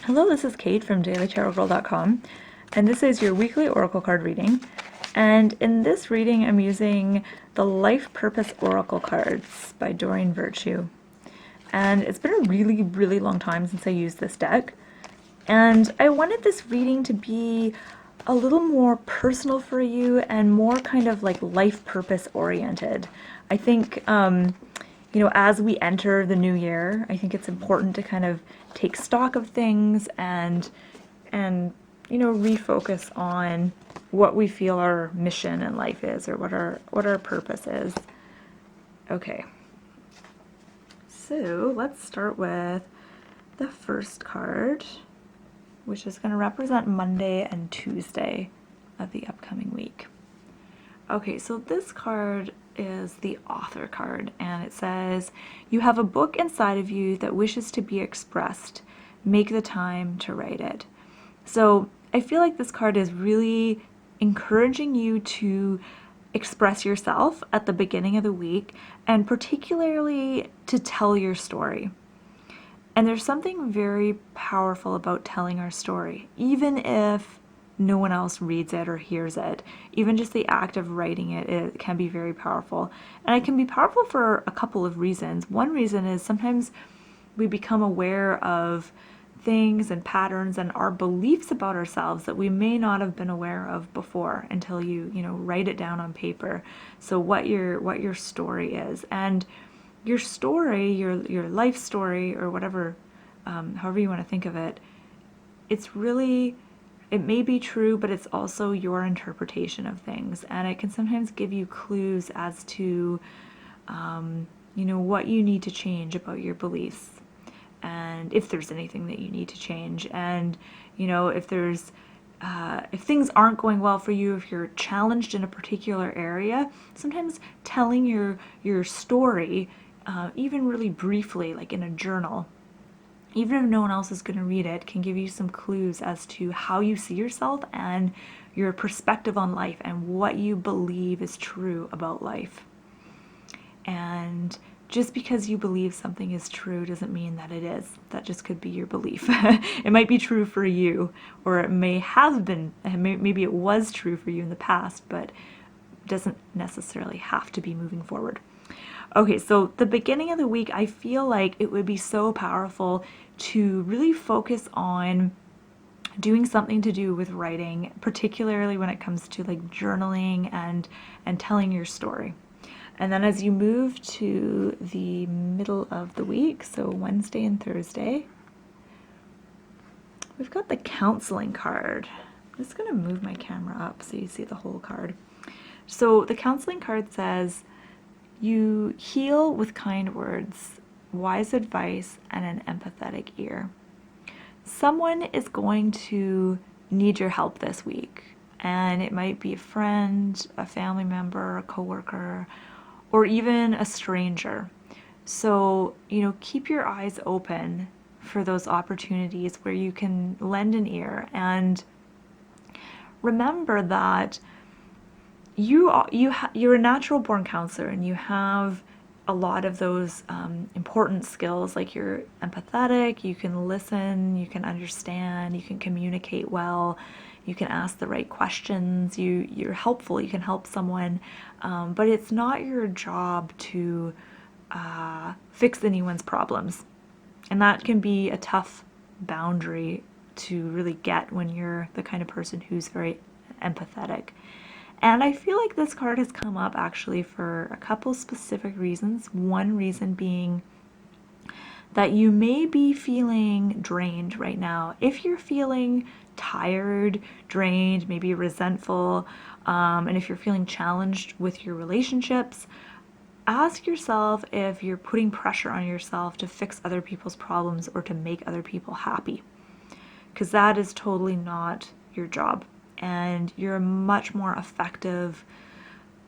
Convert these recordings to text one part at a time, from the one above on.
Hello, this is Kate from dailytarotgirl.com, and this is your weekly oracle card reading. And in this reading, I'm using the Life Purpose Oracle cards by Doreen Virtue. And it's been a really, really long time since I used this deck. And I wanted this reading to be a little more personal for you and more kind of like life purpose oriented. I think, as we enter the new year, I think it's important to kind of take stock of things and refocus on what we feel our mission in life is, or what our purpose is. Okay. So let's start with the first card, which is going to represent Monday and Tuesday of the upcoming week. Okay, so this card is the author card, and it says, "You have a book inside of you that wishes to be expressed. Make the time to write it." So I feel like this card is really encouraging you to express yourself at the beginning of the week, and particularly to tell your story. And there's something very powerful about telling our story, even if no one else reads it or hears it. Even just the act of writing it can be very powerful. And it can be powerful for a couple of reasons. One reason is sometimes we become aware of things and patterns and our beliefs about ourselves that we may not have been aware of before until you write it down on paper. So what your story is, and your story, your life story, or whatever, however you want to think of it, it may be true, but it's also your interpretation of things, and it can sometimes give you clues as to, what you need to change about your beliefs, and if there's anything that you need to change, and if there's if things aren't going well for you, if you're challenged in a particular area, sometimes telling your story, even really briefly, like in a journal, even if no one else is going to read it, can give you some clues as to how you see yourself and your perspective on life and what you believe is true about life. And just because you believe something is true doesn't mean that it is. That just could be your belief. It might be true for you, or it may have been, maybe it was true for you in the past, but doesn't necessarily have to be moving forward. Okay, so the beginning of the week, I feel like it would be so powerful to really focus on doing something to do with writing, particularly when it comes to like journaling and telling your story. And then as you move to the middle of the week, so Wednesday and Thursday, we've got the counseling card. I'm just going to move my camera up so you see the whole card. So the counseling card says, "You heal with kind words, wise advice, and an empathetic ear." Someone is going to need your help this week, and it might be a friend, a family member, a coworker, or even a stranger. So, keep your eyes open for those opportunities where you can lend an ear, and remember that you're a natural born counselor, and you have a lot of those important skills, like you're empathetic, you can listen, you can understand, you can communicate well, you can ask the right questions, you're helpful, you can help someone, but it's not your job to fix anyone's problems. And that can be a tough boundary to really get when you're the kind of person who's very empathetic. And I feel like this card has come up actually for a couple specific reasons. One reason being that you may be feeling drained right now. If you're feeling tired, drained, maybe resentful, and if you're feeling challenged with your relationships, ask yourself if you're putting pressure on yourself to fix other people's problems or to make other people happy, because that is totally not your job. And you're a much more effective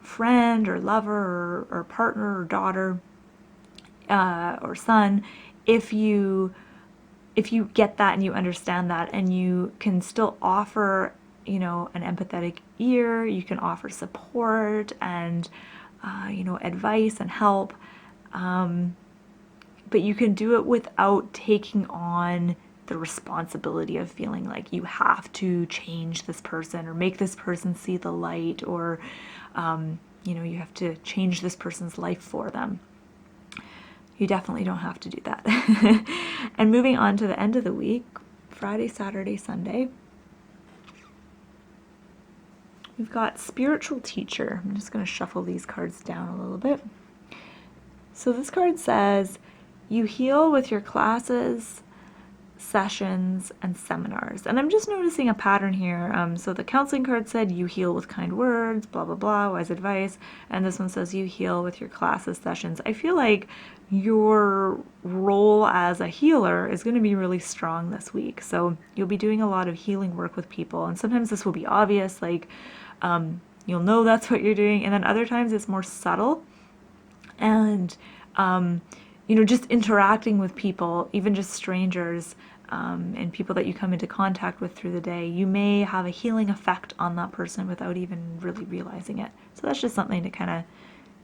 friend or lover or partner or daughter or son if you get that and you understand that, and you can still offer an empathetic ear, you can offer support and advice and help, but you can do it without taking on the responsibility of feeling like you have to change this person or make this person see the light, or you have to change this person's life for them. You definitely don't have to do that. And moving on to the end of the week, Friday, Saturday, Sunday, we've got spiritual teacher. I'm just going to shuffle these cards down a little bit. So this card says, you heal with your classes, sessions, and seminars. And I'm just noticing a pattern here. So the counseling card said, you heal with kind words, blah, blah, blah, wise advice. And this one says, you heal with your classes, sessions. I feel like your role as a healer is going to be really strong this week. So you'll be doing a lot of healing work with people. And sometimes this will be obvious, like you'll know that's what you're doing. And then other times it's more subtle. And, just interacting with people, even just strangers, and people that you come into contact with through the day, you may have a healing effect on that person without even really realizing it. So that's just something to kind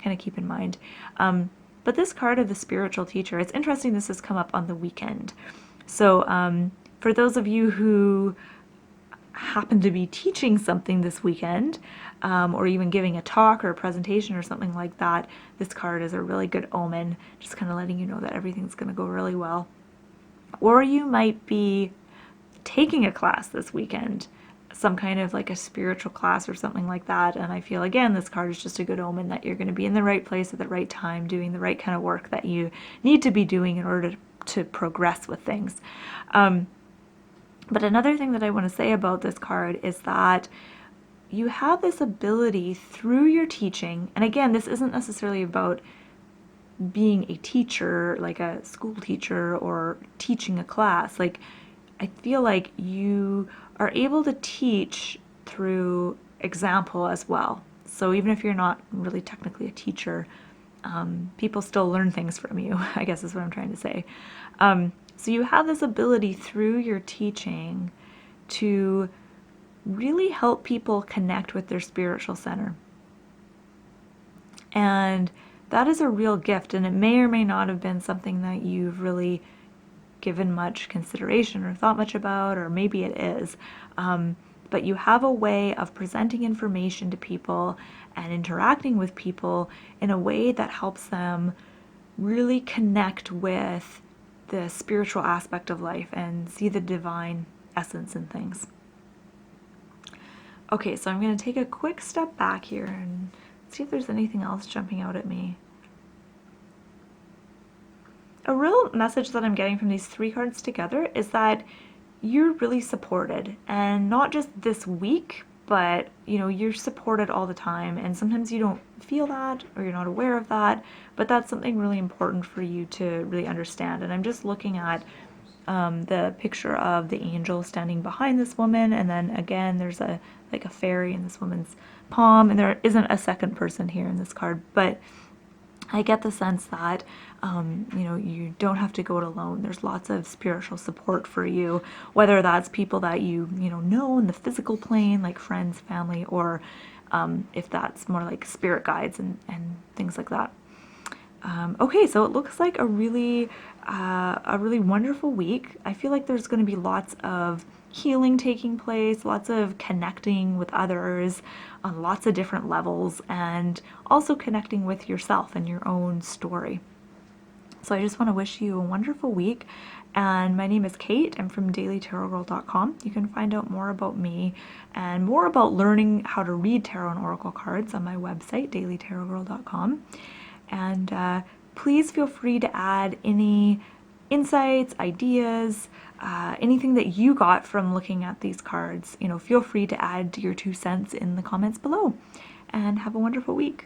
of keep in mind. But this card of the spiritual teacher, it's interesting this has come up on the weekend. So for those of you who happen to be teaching something this weekend, or even giving a talk or a presentation or something like that, this card is a really good omen, just kind of letting you know that everything's going to go really well. Or you might be taking a class this weekend, some kind of like a spiritual class or something like that, and I feel, again, this card is just a good omen that you're going to be in the right place at the right time, doing the right kind of work that you need to be doing in order to progress with things. But another thing that I want to say about this card is that you have this ability through your teaching, and again, this isn't necessarily about being a teacher, like a school teacher or teaching a class. Like, I feel like you are able to teach through example as well. So even if you're not really technically a teacher, people still learn things from you, I guess is what I'm trying to say. So you have this ability through your teaching to really help people connect with their spiritual center. And that is a real gift, and it may or may not have been something that you've really given much consideration or thought much about, or maybe it is. But you have a way of presenting information to people and interacting with people in a way that helps them really connect with the spiritual aspect of life and see the divine essence in things. Okay, so I'm going to take a quick step back here and see if there's anything else jumping out at me. A real message that I'm getting from these three cards together is that you're really supported, and not just this week, but you're supported all the time, and sometimes you don't feel that or you're not aware of that, but that's something really important for you to really understand. And I'm just looking at the picture of the angel standing behind this woman, and then again there's a fairy in this woman's palm, and there isn't a second person here in this card, but I get the sense that you don't have to go it alone. There's lots of spiritual support for you, whether that's people that you know in the physical plane, like friends, family, or if that's more like spirit guides and things like that. Okay, so it looks like a really wonderful week. I feel like there's going to be lots of healing taking place, lots of connecting with others on lots of different levels, and also connecting with yourself and your own story. So I just want to wish you a wonderful week. And my name is Kate. I'm from dailytarotgirl.com. You can find out more about me and more about learning how to read tarot and oracle cards on my website, dailytarotgirl.com. And please feel free to add any insights, ideas, anything that you got from looking at these cards. Feel free to add your 2 cents in the comments below. And have a wonderful week.